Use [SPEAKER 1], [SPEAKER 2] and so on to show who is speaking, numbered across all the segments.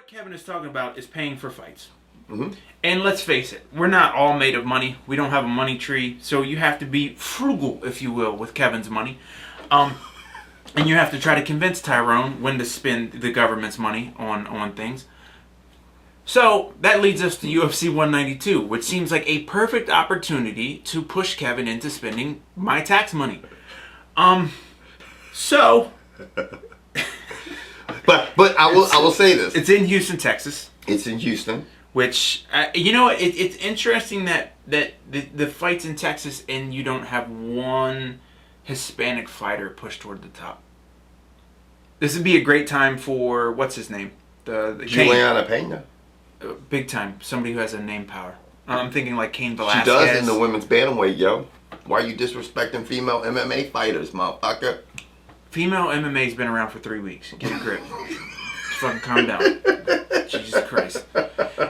[SPEAKER 1] What Kevin is talking about is paying for fights.
[SPEAKER 2] Mm-hmm.
[SPEAKER 1] And let's face it, we're not all made of money. We don't have a money tree, so you have to be frugal, if you will, with Kevin's money. And you have to try to convince Tyrone when to spend the government's money on things. So that leads us to UFC 192, which seems like a perfect opportunity to push Kevin into spending my tax money. So...
[SPEAKER 2] But I will say this.
[SPEAKER 1] It's in Houston, Texas.
[SPEAKER 2] It's in Houston.
[SPEAKER 1] Which, it's interesting that the fight's in Texas and you don't have one Hispanic fighter pushed toward the top. This would be a great time for, what's his name? The
[SPEAKER 2] Juliana Pena.
[SPEAKER 1] Big time. Somebody who has a name power. I'm thinking like Cain Velasquez.
[SPEAKER 2] She does in the women's bantamweight, yo. Why are you disrespecting female MMA fighters, motherfucker?
[SPEAKER 1] Female MMA's been around for 3 weeks. Get a grip. Just fucking calm down. Jesus Christ.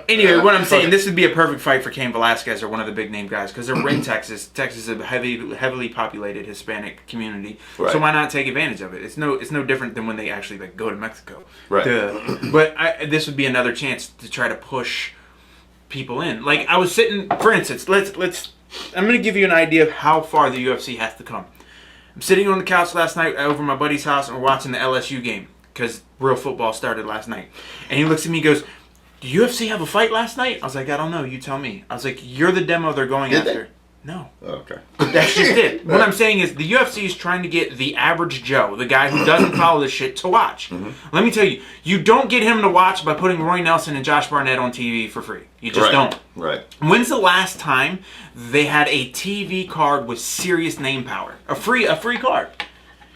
[SPEAKER 1] Anyway, what I'm saying, this would be a perfect fight for Cain Velasquez or one of the big name guys because they're in Texas. Texas is a heavily populated Hispanic community, right. So why not take advantage of it? It's no different than when they actually go to Mexico.
[SPEAKER 2] Right.
[SPEAKER 1] But this would be another chance to try to push people in. Like I was sitting, for instance, let's. I'm going to give you an idea of how far the UFC has to come. I'm sitting on the couch last night over my buddy's house and we're watching the LSU game because real football started last night. And he looks at me and goes, "Did UFC have a fight last night?" I was like, "I don't know. You tell me." I was like, "You're the demo they're going after." No.
[SPEAKER 2] Okay.
[SPEAKER 1] That's just it. What I'm saying is the UFC is trying to get the average Joe, the guy who doesn't follow this shit, to watch. Mm-hmm. Let me tell you, you don't get him to watch by putting Roy Nelson and Josh Barnett on TV for free. You just don't.
[SPEAKER 2] Right.
[SPEAKER 1] When's the last time they had a TV card with serious name power? A free card.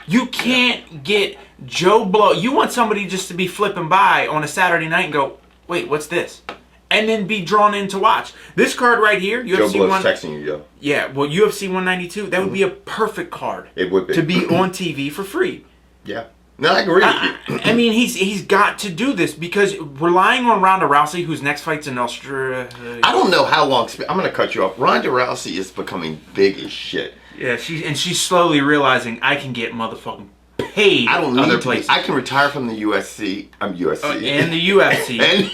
[SPEAKER 1] You can't get Joe Blow. You want somebody just to be flipping by on a Saturday night and go, "Wait, what's this?" And then be drawn in to watch. This card right here, UFC
[SPEAKER 2] Joe Blow's texting you, yo.
[SPEAKER 1] Yeah, well, UFC 192, that would be a perfect card.
[SPEAKER 2] It would be.
[SPEAKER 1] To be on TV for free.
[SPEAKER 2] Yeah. No, I agree with you.
[SPEAKER 1] I mean, he's got to do this because relying on Ronda Rousey, whose next fight's in Australia...
[SPEAKER 2] I don't know how long... I'm going to cut you off. Ronda Rousey is becoming big as shit.
[SPEAKER 1] Yeah, she's slowly realizing I can get motherfucking paid
[SPEAKER 2] I don't need
[SPEAKER 1] other
[SPEAKER 2] to
[SPEAKER 1] places.
[SPEAKER 2] I can retire from the USC. I'm USC.
[SPEAKER 1] And the UFC.
[SPEAKER 2] And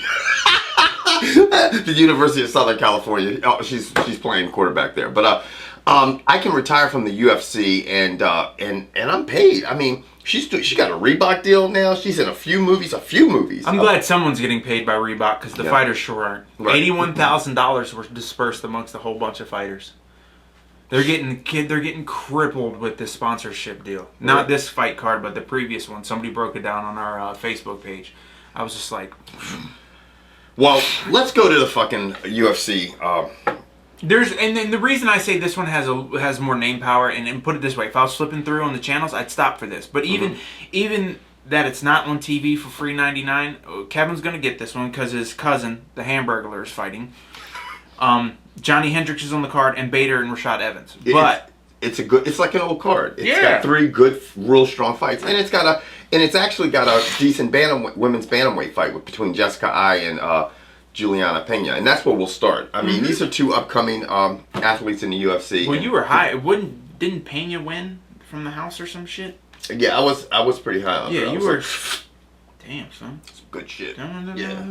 [SPEAKER 2] the University of Southern California. Oh, she's playing quarterback there. But I can retire from the UFC and I'm paid. I mean, she got a Reebok deal now. She's in a few movies.
[SPEAKER 1] I'm glad someone's getting paid by Reebok because the fighters sure aren't. Right. $81,000 were dispersed amongst a whole bunch of fighters. They're getting crippled with this sponsorship deal. Not this fight card, but the previous one. Somebody broke it down on our Facebook page. I was just like...
[SPEAKER 2] Well, let's go to the fucking UFC.
[SPEAKER 1] And then the reason I say this one has more name power, and put it this way, if I was flipping through on the channels, I'd stop for this. But even that it's not on TV for free $99, Kevin's gonna get this one because his cousin, the Hamburglar, is fighting. Johnny Hendricks is on the card, and Bader and Rashad Evans. But
[SPEAKER 2] it's like an old card. It's got 3 good, real strong fights, and it's actually got a decent women's bantamweight fight between Jessica Ai and Juliana Pena, and that's where we'll start. I mean, these are 2 upcoming athletes in the UFC.
[SPEAKER 1] Well, you were high. Didn't Pena win from the house or some shit?
[SPEAKER 2] Yeah, I was pretty high on her.
[SPEAKER 1] Yeah, you were. Damn, son.
[SPEAKER 2] It's good shit.
[SPEAKER 1] Yeah.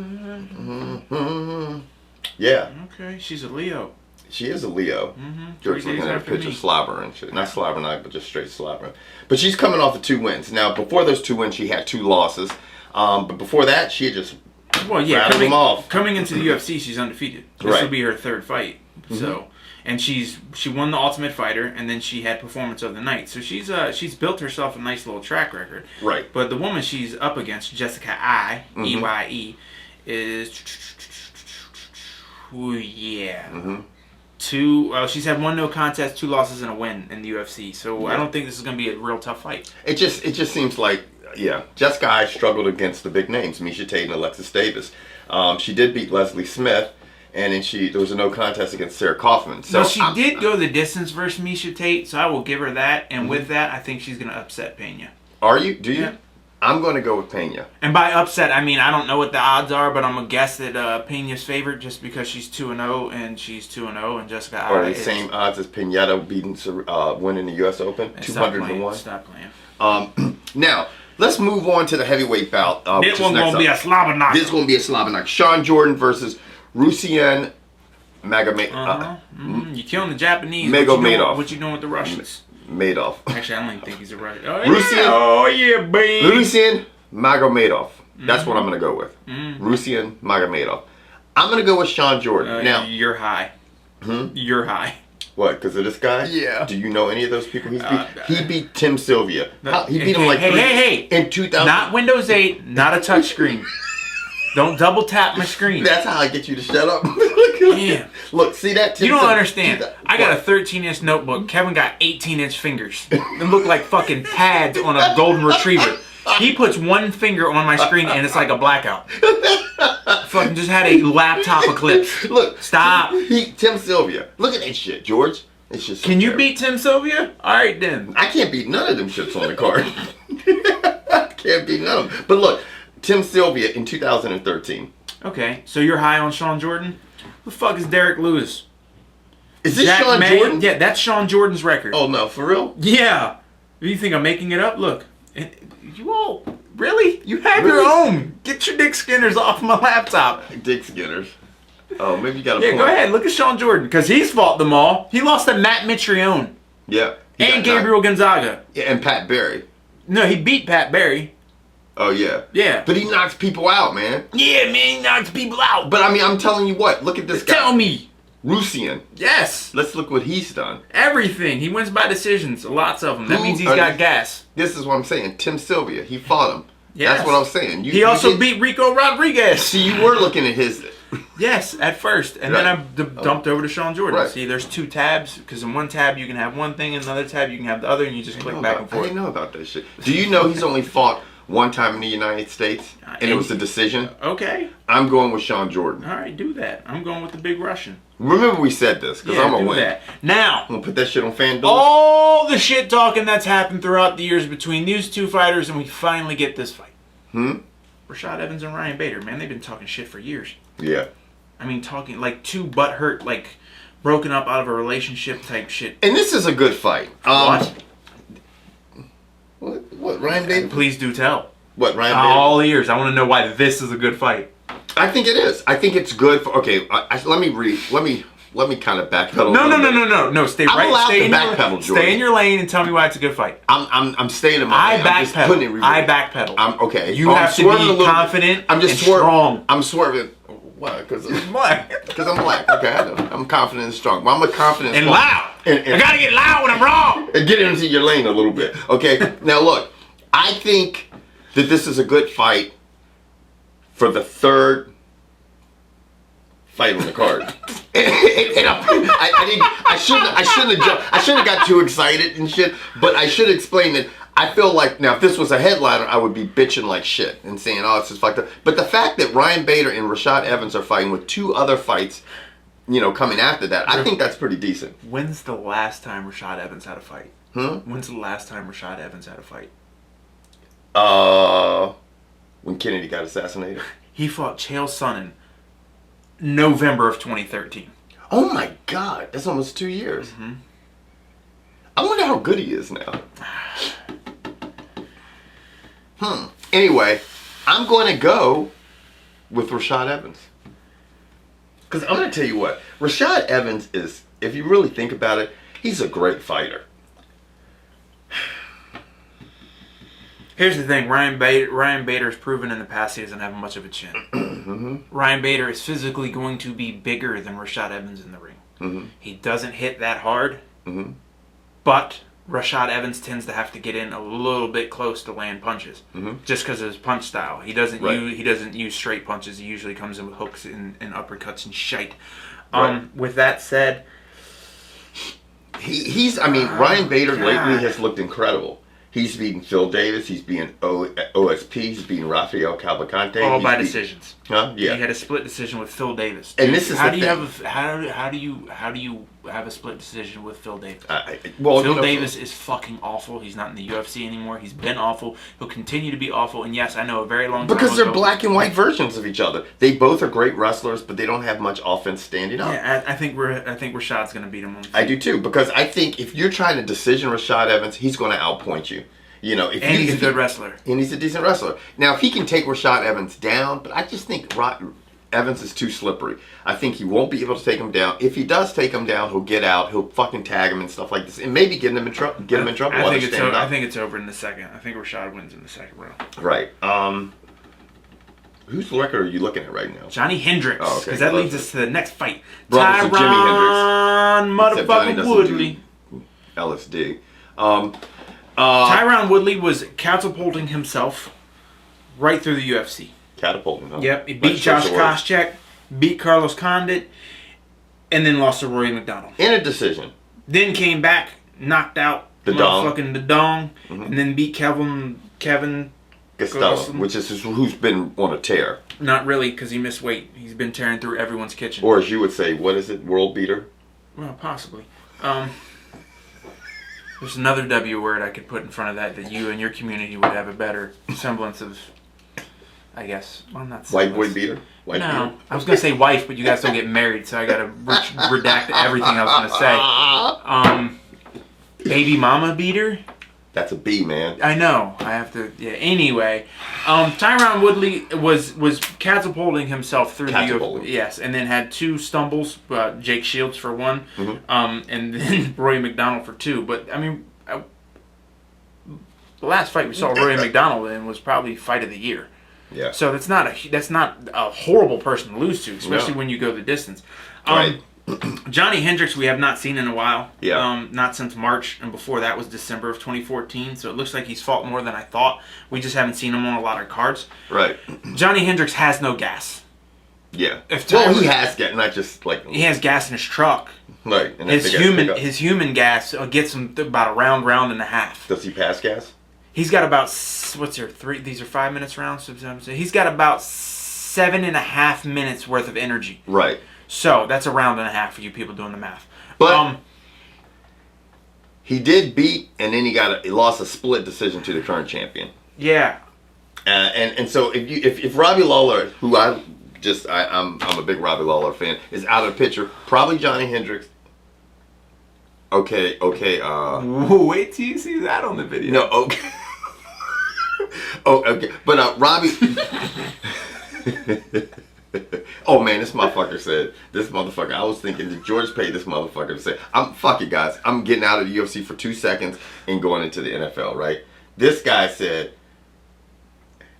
[SPEAKER 2] Yeah.
[SPEAKER 1] Okay, she's a Leo.
[SPEAKER 2] She is a Leo. George's looking at a picture of slobber and shit. Not slobber night, but just straight slobber. But she's coming off of 2 wins. Now, before those 2 wins, she had 2 losses. But before that, she had just rattled them off.
[SPEAKER 1] Coming into the UFC, she's undefeated. This will be her 3rd fight. So, and she won the Ultimate Fighter, and then she had Performance of the Night. So she's built herself a nice little track record.
[SPEAKER 2] Right.
[SPEAKER 1] But the woman she's up against, Jessica Ai, E-Y-E, is... Ooh, yeah. She's had 1 no contest, 2 losses, and a win in the UFC. So I don't think this is going to be a real tough fight.
[SPEAKER 2] It just seems like, Jessica Ai struggled against the big names, Miesha Tate and Alexis Davis. She did beat Leslie Smith, and then there was a no contest against Sarah Kaufman. So
[SPEAKER 1] she did go the distance versus Miesha Tate, so I will give her that. And with that, I think she's going to upset Pena.
[SPEAKER 2] Are you? Do you?
[SPEAKER 1] Yeah.
[SPEAKER 2] I'm going to go with Pena.
[SPEAKER 1] And by upset, I mean, I don't know what the odds are, but I'm going to guess that Pena's favored just because she's 2-0, and she's 2-0, and Jessica Ai
[SPEAKER 2] are the same odds as Pineda winning the U.S. Open? 200-1?
[SPEAKER 1] Stop playing.
[SPEAKER 2] Now, Let's move on to the heavyweight bout.
[SPEAKER 1] This one's going to be a slobber knocker.
[SPEAKER 2] This is going to be a slobber knocker. Sean Jordan versus Ruslan Magomedov.
[SPEAKER 1] You're killing the Japanese.
[SPEAKER 2] Magomedov.
[SPEAKER 1] What you doing with the Russians?
[SPEAKER 2] Madoff.
[SPEAKER 1] Actually, I don't even think he's a Russian.
[SPEAKER 2] Oh,
[SPEAKER 1] yeah, baby.
[SPEAKER 2] Ruslan Magomedov. That's what I'm going to go with. Ruslan Magomedov. I'm going to go with Sean Jordan. Now,
[SPEAKER 1] you're high. You're high.
[SPEAKER 2] What, because of this guy?
[SPEAKER 1] Yeah.
[SPEAKER 2] Do you know any of those people he's beat? He beat Tim Sylvia. He beat him in 2000.
[SPEAKER 1] Not Windows 8, not a touch screen. Don't double tap my screen.
[SPEAKER 2] That's how I get you to shut up.
[SPEAKER 1] Damn.
[SPEAKER 2] Look, see that?
[SPEAKER 1] You don't understand. I got a 13-inch notebook. Kevin got 18-inch fingers. They look like fucking pads on a golden retriever. He puts one finger on my screen and it's like a blackout. Fucking just had a laptop eclipse.
[SPEAKER 2] Look.
[SPEAKER 1] Stop.
[SPEAKER 2] Tim Sylvia. Look at that shit, George. It's just
[SPEAKER 1] Can you beat Tim Sylvia? Alright then.
[SPEAKER 2] I can't beat none of them shits on the card. I can't beat none of them. But look, Tim Sylvia in 2013.
[SPEAKER 1] Okay, so you're high on Sean Jordan? Who the fuck is Derek Lewis?
[SPEAKER 2] Is this Sean Jordan?
[SPEAKER 1] Yeah, that's Sean Jordan's record.
[SPEAKER 2] Oh no, for real?
[SPEAKER 1] Yeah. You think I'm making it up? Look. You all really? You have your own. Get your Dick Skinners off my laptop.
[SPEAKER 2] Dick Skinners. Oh, maybe you got a point.
[SPEAKER 1] Go ahead. Look at Sean Jordan, because he's fought them all. He lost to Matt Mitrione.
[SPEAKER 2] Yeah.
[SPEAKER 1] And Gabriel Gonzaga.
[SPEAKER 2] Yeah, and Pat Barry.
[SPEAKER 1] No, he beat Pat Barry.
[SPEAKER 2] Oh, yeah.
[SPEAKER 1] Yeah.
[SPEAKER 2] But he knocks people out, man.
[SPEAKER 1] Yeah, man, he knocks people out.
[SPEAKER 2] But, I mean, I'm telling you what. Look at this guy.
[SPEAKER 1] Tell me.
[SPEAKER 2] Ruslan.
[SPEAKER 1] Yes.
[SPEAKER 2] Let's look what he's done.
[SPEAKER 1] Everything. He wins by decisions. Lots of them. That means he's got gas.
[SPEAKER 2] This is what I'm saying. Tim Sylvia. He fought him.
[SPEAKER 1] Yes.
[SPEAKER 2] That's what I'm saying.
[SPEAKER 1] He also beat Rico Rodriguez.
[SPEAKER 2] See, you were looking at his...
[SPEAKER 1] Yes, at first. And then I dumped over to Sean Jordan.
[SPEAKER 2] Right.
[SPEAKER 1] See, there's two tabs, because in one tab you can have one thing, in another tab you can have the other, and you just click back and forth.
[SPEAKER 2] I didn't know about that shit. Do you know he's only fought one time in the United States? And it was a decision?
[SPEAKER 1] Okay.
[SPEAKER 2] I'm going with Sean Jordan.
[SPEAKER 1] All right, do that. I'm going with the big Russian.
[SPEAKER 2] Remember we said this, because I'm going to win.
[SPEAKER 1] That. Now,
[SPEAKER 2] I'm going to put that shit on FanDuel.
[SPEAKER 1] All the shit talking that's happened throughout the years between these two fighters, and we finally get this fight. Rashad Evans and Ryan Bader, man, they've been talking shit for years.
[SPEAKER 2] Yeah.
[SPEAKER 1] I mean, talking like two butthurt, like broken up out of a relationship type shit.
[SPEAKER 2] And this is a good fight. What, Ryan Bader?
[SPEAKER 1] Please do tell.
[SPEAKER 2] What, Ryan Bader?
[SPEAKER 1] All ears. I want to know why this is a good fight.
[SPEAKER 2] I think it is. I think it's good for. Okay, let me kind of backpedal.
[SPEAKER 1] No. Stay in your lane and tell me why it's a good fight.
[SPEAKER 2] I'm staying in my lane.
[SPEAKER 1] I backpedal.
[SPEAKER 2] I'm okay.
[SPEAKER 1] You have to be confident.
[SPEAKER 2] I'm just
[SPEAKER 1] and
[SPEAKER 2] swerving.
[SPEAKER 1] Strong.
[SPEAKER 2] I'm swerving. Why? Because I'm black. Because I'm black. Okay, I know. I'm confident and strong. Well, I'm a confident
[SPEAKER 1] and
[SPEAKER 2] strong.
[SPEAKER 1] Loud. I gotta get loud when I'm wrong.
[SPEAKER 2] And get into your lane a little bit. Okay. Now look, I think that this is a good fight for the third fight on the card. I shouldn't have got too excited and shit. But I should explain that. I feel like, now if this was a headliner, I would be bitching like shit and saying, oh, it's just fucked up. But the fact that Ryan Bader and Rashad Evans are fighting with two other fights, coming after that, I think that's pretty decent.
[SPEAKER 1] When's the last time Rashad Evans had a fight? When's the last time Rashad Evans had a fight?
[SPEAKER 2] When Kennedy got assassinated.
[SPEAKER 1] He fought Chael Sonnen November of 2013.
[SPEAKER 2] Oh my God, that's almost 2 years. I wonder how good he is now. Anyway, I'm going to go with Rashad Evans. Because I'm going to tell you what, Rashad Evans is, if you really think about it, he's a great fighter.
[SPEAKER 1] Here's the thing, Ryan Bader's proven in the past he doesn't have much of a chin. Ryan Bader is physically going to be bigger than Rashad Evans in the ring. He doesn't hit that hard, but Rashad Evans tends to have to get in a little bit close to land punches, just because of his punch style. He doesn't use straight punches. He usually comes in with hooks and uppercuts and shite. With that said,
[SPEAKER 2] Ryan Bader lately has looked incredible. He's beaten Phil Davis. He's beaten OSP. He's beaten Rafael Cavalcante.
[SPEAKER 1] All by decisions.
[SPEAKER 2] Yeah.
[SPEAKER 1] He had a split decision with Phil Davis.
[SPEAKER 2] And this is
[SPEAKER 1] how do you have a split decision with Phil Davis?
[SPEAKER 2] Phil
[SPEAKER 1] Davis is fucking awful. He's not in the UFC anymore. He's been awful. He'll continue to be awful. And yes, I know a very long time
[SPEAKER 2] because they're
[SPEAKER 1] ago,
[SPEAKER 2] black and white versions of each other. They both are great wrestlers, but they don't have much offense standing up.
[SPEAKER 1] Yeah, I think Rashad's going to beat him on the feet.
[SPEAKER 2] I do too, because I think if you're trying to decision Rashad Evans, he's going to outpoint you. You know,
[SPEAKER 1] and he's a good wrestler.
[SPEAKER 2] And he's a decent wrestler. Now, if he can take Rashad Evans down, but I just think Evans is too slippery. I think he won't be able to take him down. If he does take him down, he'll get out. He'll fucking tag him and stuff like this, and maybe get him in trouble.
[SPEAKER 1] I think it's over in the second. I think Rashad wins in the second round.
[SPEAKER 2] Right. Whose record are you looking at right now?
[SPEAKER 1] Johnny Hendricks.
[SPEAKER 2] Oh, okay.
[SPEAKER 1] Because that leads us to the next fight.
[SPEAKER 2] Brothers of Jimi Hendrix.
[SPEAKER 1] Motherfucking Woodley.
[SPEAKER 2] LSD.
[SPEAKER 1] Tyron Woodley was catapulting himself right through the UFC.
[SPEAKER 2] Catapulting, huh?
[SPEAKER 1] Yep. He beat Josh Koscheck, beat Carlos Condit, and then lost to Rory McDonald.
[SPEAKER 2] In a decision.
[SPEAKER 1] Then came back, knocked out the Dong, and then beat Kevin
[SPEAKER 2] Gustafsson, which is who's been on a tear.
[SPEAKER 1] Not really, because he missed weight. He's been tearing through everyone's kitchen.
[SPEAKER 2] Or as you would say, what is it? World beater?
[SPEAKER 1] Well, possibly. There's another W word I could put in front of that you and your community would have a better semblance of, I guess. Well, not semblance.
[SPEAKER 2] White boy beater? White beater?
[SPEAKER 1] I was going to say wife, but you guys don't get married, so I got to redact everything I was going to say. Baby mama beater?
[SPEAKER 2] That's a B, man.
[SPEAKER 1] I know. I have to. Yeah. Anyway, Tyron Woodley was catapulting himself through the UFC. Yes, and then had 2 stumbles. Jake Shields for 1, and then Rory McDonald for 2. But I mean, the last fight we saw Rory McDonald in was probably fight of the year.
[SPEAKER 2] Yeah.
[SPEAKER 1] So that's not a horrible person to lose to, especially when you go the distance.
[SPEAKER 2] Right.
[SPEAKER 1] Johnny Hendricks we have not seen in a while.
[SPEAKER 2] Yeah.
[SPEAKER 1] Not since March, and before that was December of 2014. So it looks like he's fought more than I thought. We just haven't seen him on a lot of cards.
[SPEAKER 2] Right.
[SPEAKER 1] Johnny Hendricks has no gas.
[SPEAKER 2] Yeah. He has gas, not just like...
[SPEAKER 1] He has gas in his truck.
[SPEAKER 2] Right. And
[SPEAKER 1] his human gas gets him about a round and a half.
[SPEAKER 2] Does he pass gas?
[SPEAKER 1] He's got about, what's there, 3, these are 5 minutes rounds? He's got about 7.5 minutes worth of energy.
[SPEAKER 2] Right.
[SPEAKER 1] So that's a round and a half for you people doing the math.
[SPEAKER 2] But he did beat, and then he lost a split decision to the current champion.
[SPEAKER 1] Yeah.
[SPEAKER 2] And so if Robbie Lawler, who I'm a big Robbie Lawler fan, is out of the picture, probably Johnny Hendricks. Okay.
[SPEAKER 1] Wait till you see that on the video.
[SPEAKER 2] No. Okay. Oh, okay. But Robbie. Oh man, this motherfucker. I was thinking, did George pay this motherfucker to say, fuck it guys, I'm getting out of the UFC for 2 seconds and going into the NFL, right? This guy said,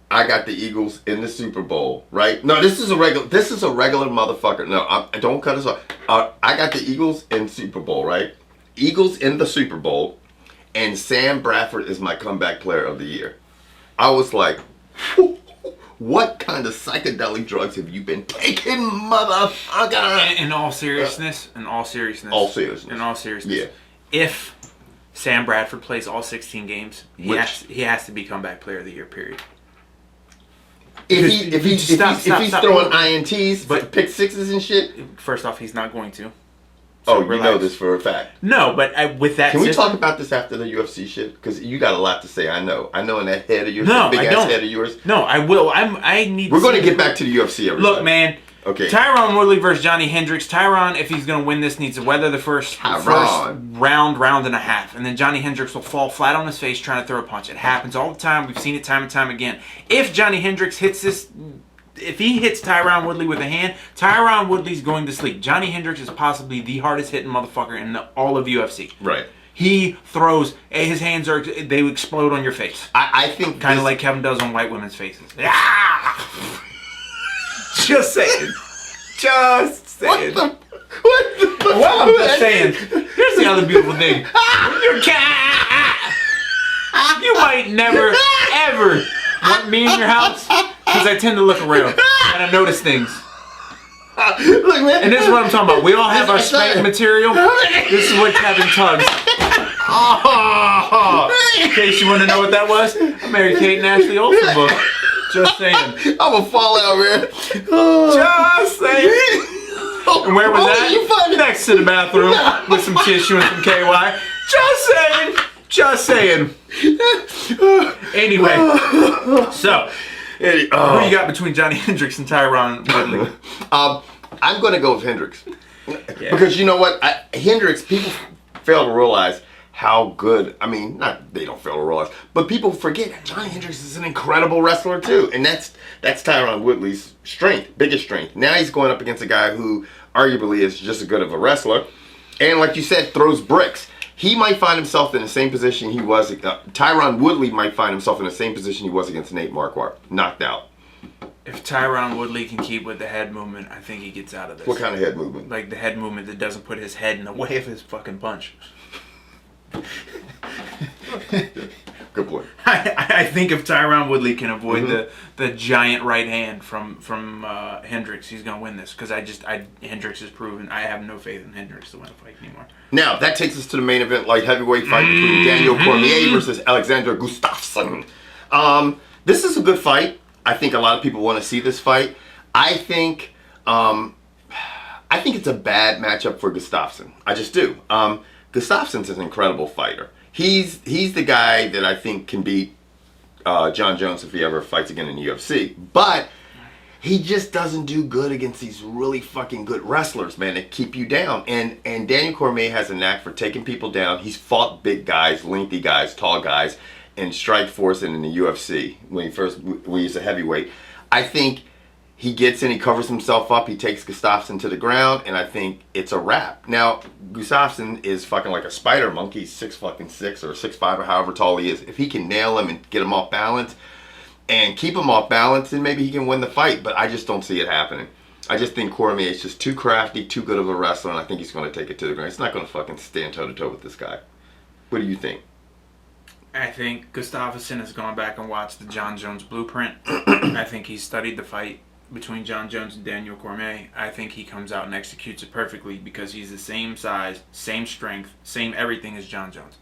[SPEAKER 2] I got the Eagles in the Super Bowl, right? No, this is a regular motherfucker. No, don't cut us off. I got the Eagles in Super Bowl, right? Eagles in the Super Bowl, and Sam Bradford is my comeback player of the year. I was like, what kind of psychedelic drugs have you been taking, motherfucker?
[SPEAKER 1] In all seriousness.
[SPEAKER 2] Yeah.
[SPEAKER 1] If Sam Bradford plays all 16 games, he has to be comeback player of the year, period.
[SPEAKER 2] If he's throwing INTs, but pick sixes and shit.
[SPEAKER 1] First off, he's not going to.
[SPEAKER 2] So you know this for a fact.
[SPEAKER 1] No, but with that,
[SPEAKER 2] can we talk about this after the UFC shit? Because you got a lot to say. I know in that head of yours, big ass head of yours.
[SPEAKER 1] No, I will. I need.
[SPEAKER 2] We're going to get back to the UFC. Everybody.
[SPEAKER 1] Look, man.
[SPEAKER 2] Okay.
[SPEAKER 1] Tyron Woodley versus Johnny Hendricks. Tyron, if he's going to win this, needs to weather the first round and a half, and then Johnny Hendricks will fall flat on his face trying to throw a punch. It happens all the time. We've seen it time and time again. If Johnny Hendricks hits this. If he hits Tyron Woodley with a hand, Tyron Woodley's going to sleep. Johnny Hendricks is possibly the hardest hitting motherfucker in all of UFC.
[SPEAKER 2] Right.
[SPEAKER 1] He throws, his hands they explode on your face.
[SPEAKER 2] I think
[SPEAKER 1] kind of like Kevin does on white women's faces. Ah! Just saying. Just saying.
[SPEAKER 2] What the
[SPEAKER 1] well, I'm just saying. Here's the other beautiful thing. You might never, ever want me in your house. Because I tend to look around and I notice things.
[SPEAKER 2] Look, man.
[SPEAKER 1] And this is what I'm talking about. We all have our spank material. This is what Kevin tugs. Oh, in case you want to know what that was, I married Kate and Ashley Olsen book. Just saying.
[SPEAKER 2] I'm a fallout, man.
[SPEAKER 1] Just saying. And where was that? Next to the bathroom with some tissue and some KY. Just saying. Just saying. Anyway, so. Who you got between Johnny Hendricks and Tyron Woodley?
[SPEAKER 2] I'm going to go with Hendricks. Yeah. Because you know what? Hendricks, people fail to realize how good. I mean, not they don't feel the Royals, but people forget that Johnny Hendricks is an incredible wrestler too, and that's Tyron Woodley's biggest strength. Now he's going up against a guy who arguably is just as good of a wrestler, and like you said, throws bricks. He might find himself in the same position he was. Tyron Woodley might find himself in the same position he was against Nate Marquardt, knocked out.
[SPEAKER 1] If Tyron Woodley can keep with the head movement, I think he gets out of this.
[SPEAKER 2] What kind of head movement?
[SPEAKER 1] Like the head movement that doesn't put his head in the way of his fucking punch.
[SPEAKER 2] Good point.
[SPEAKER 1] I think if Tyron Woodley can avoid the giant right hand from Hendricks, he's gonna win this because Hendricks has proven I have no faith in Hendricks to win a fight anymore.
[SPEAKER 2] Now that takes us to the main event, light heavyweight fight between Daniel Cormier versus Alexander Gustafsson. This is a good fight. I think a lot of people want to see this fight. I think it's a bad matchup for Gustafsson. I just do. Gustafsson's an incredible fighter. He's the guy that I think can beat John Jones if he ever fights again in the UFC. But he just doesn't do good against these really fucking good wrestlers, man, that keep you down. And Daniel Cormier has a knack for taking people down. He's fought big guys, lengthy guys, tall guys in Strikeforce and in the UFC when he's a heavyweight. I think he gets in, he covers himself up, he takes Gustafsson to the ground, and I think it's a wrap. Now, Gustafsson is fucking like a spider monkey, 6'6" or 6'5" or however tall he is. If he can nail him and get him off balance and keep him off balance, then maybe he can win the fight, but I just don't see it happening. I just think Cormier is just too crafty, too good of a wrestler, and I think he's going to take it to the ground. He's not going to fucking stand toe-to-toe with this guy. What do you think?
[SPEAKER 1] I think Gustafsson has gone back and watched the John Jones blueprint. I think he's studied the fight between John Jones and Daniel Cormier. I think he comes out and executes it perfectly because he's the same size, same strength, same everything as John Jones.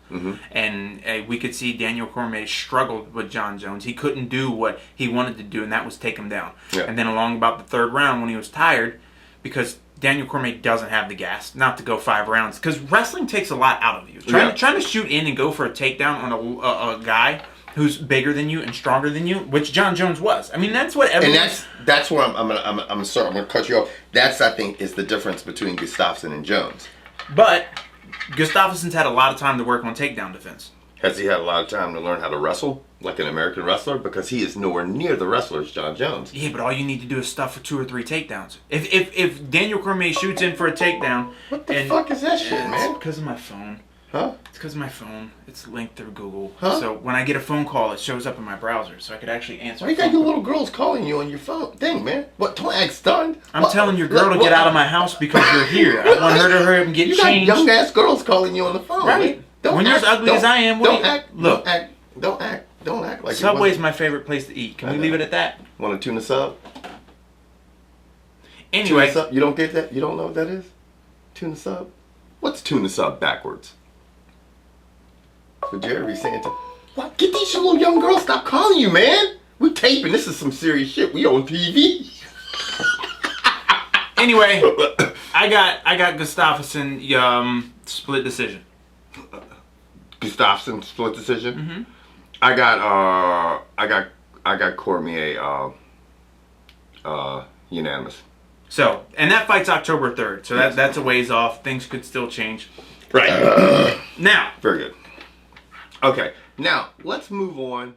[SPEAKER 1] And we could see Daniel Cormier struggled with John Jones. He couldn't do what he wanted to do, and that was take him down. Yeah. And then along about the third round when he was tired, because Daniel Cormier doesn't have the gas not to go 5 rounds, because wrestling takes a lot out of you. Trying to shoot in and go for a takedown on a guy who's bigger than you and stronger than you, which John Jones was. I mean, that's what everyone. And
[SPEAKER 2] that's where I'm sorry, I'm gonna cut you off. That's, I think, is the difference between Gustafsson and Jones.
[SPEAKER 1] But Gustafsson's had a lot of time to work on takedown defense.
[SPEAKER 2] Has he had a lot of time to learn how to wrestle like an American wrestler? Because he is nowhere near the wrestler as John Jones.
[SPEAKER 1] Yeah, but all you need to do is stuff for 2 or 3 takedowns. If Daniel Cormier shoots in for a takedown,
[SPEAKER 2] what the fuck is that shit, man?
[SPEAKER 1] It's because of my phone.
[SPEAKER 2] Huh?
[SPEAKER 1] It's because of my phone. It's linked through Google.
[SPEAKER 2] Huh?
[SPEAKER 1] So when I get a phone call, it shows up in my browser, so I could actually answer.
[SPEAKER 2] Why you got your little girls calling you on your phone? Dang, man. What? Don't act stunned.
[SPEAKER 1] I'm telling your girl to get out of my house because you're here. I want her to hurry up and get changed.
[SPEAKER 2] You got young-ass girls calling you on the phone.
[SPEAKER 1] Right. When you're as ugly as I am,
[SPEAKER 2] don't act like
[SPEAKER 1] Subway's my favorite place to eat. Can we leave it at that?
[SPEAKER 2] Want a tuna sub?
[SPEAKER 1] Anyway.
[SPEAKER 2] Tuna sub? You don't get that? You don't know what that is? Tuna sub? What's tuna sub backwards? So Jerry be saying to, what? Get these little young girls, stop calling you, man. We taping. This is some serious shit. We on TV.
[SPEAKER 1] Anyway, I got Gustafsson split decision.
[SPEAKER 2] Gustafsson split decision.
[SPEAKER 1] Mm-hmm.
[SPEAKER 2] I got Cormier unanimous.
[SPEAKER 1] So, and that fight's October 3rd. So that's a ways off. Things could still change.
[SPEAKER 2] Right.
[SPEAKER 1] Now.
[SPEAKER 2] Very good. Okay. Now let's move on